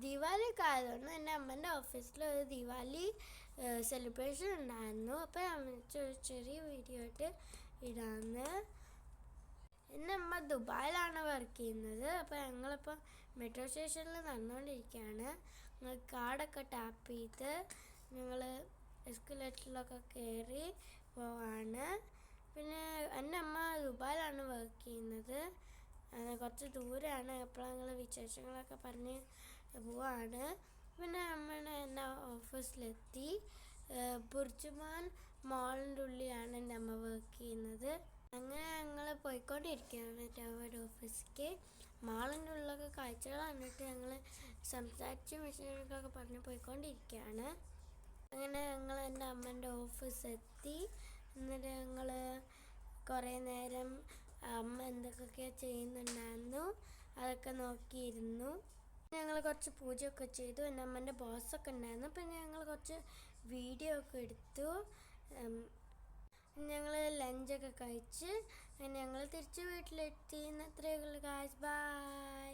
ദിവാലി കാലമാണ് എൻ്റെ അമ്മേൻ്റെ ഓഫീസിൽ ഒരു ദിവാലി സെലിബ്രേഷൻ ഉണ്ടായിരുന്നു. അപ്പോൾ ഞാൻ ഒരു ചെറിയ വീഡിയോ ആയിട്ട് ഇടാന്ന്. എൻ്റെ അമ്മ ദുബായിലാണ് വർക്ക് ചെയ്യുന്നത്. അപ്പോൾ ഞങ്ങളിപ്പോൾ മെട്രോ സ്റ്റേഷനിൽ നടന്നുകൊണ്ടിരിക്കുകയാണ്. ഞങ്ങൾ കാർഡൊക്കെ ടാപ്പ് ചെയ്ത് ഞങ്ങൾ എസ്കലേറ്ററിലൊക്കെ കയറി പോവാണ്. പിന്നെ എൻ്റെ അമ്മ ദുബായിലാണ് വർക്ക് ചെയ്യുന്നത്. കുറച്ച് ദൂരെയാണ്. അപ്പോൾ ഞങ്ങൾ വിശേഷങ്ങളൊക്കെ പറഞ്ഞ് പോവാണ്. പിന്നെ അമ്മയുടെ എൻ്റെ ഓഫീസിലെത്തി. ബുർജുമാൻ മാളിൻ്റെ ഉള്ളിലാണ് എൻ്റെ അമ്മ വർക്ക് ചെയ്യുന്നത്. അങ്ങനെ ഞങ്ങൾ പോയിക്കൊണ്ടിരിക്കുകയാണ് ടവേർഡ് ഓഫീസിലേക്ക്. മാളിൻ്റെ ഉള്ളിലൊക്കെ കാഴ്ചകൾ കണ്ടിട്ട് ഞങ്ങൾ സംസാരിച്ച് വിഷയങ്ങൾക്കൊക്കെ പറഞ്ഞ് പോയിക്കൊണ്ടിരിക്കുകയാണ്. അങ്ങനെ ഞങ്ങൾ എൻ്റെ അമ്മേൻ്റെ ഓഫീസെത്തി. എന്നിട്ട് ഞങ്ങൾ കുറേ നേരം അമ്മ എന്തൊക്കെയൊക്കെയാണ് ചെയ്യുന്നുണ്ടായിരുന്നു അതൊക്കെ നോക്കിയിരുന്നു. ഞങ്ങൾ കുറച്ച് പൂജയൊക്കെ ചെയ്തു. എൻ്റെ അമ്മേൻ്റെ ബോസൊക്കെ ഉണ്ടായിരുന്നു. പിന്നെ ഞങ്ങൾ കുറച്ച് വീഡിയോ ഒക്കെ എടുത്തു. ഞങ്ങൾ ലഞ്ചൊക്കെ കഴിച്ച് ഞങ്ങൾ തിരിച്ച് വീട്ടിലെത്തി. അത്രയേ ഉള്ളൂ ഗായ്സ്. ബൈ.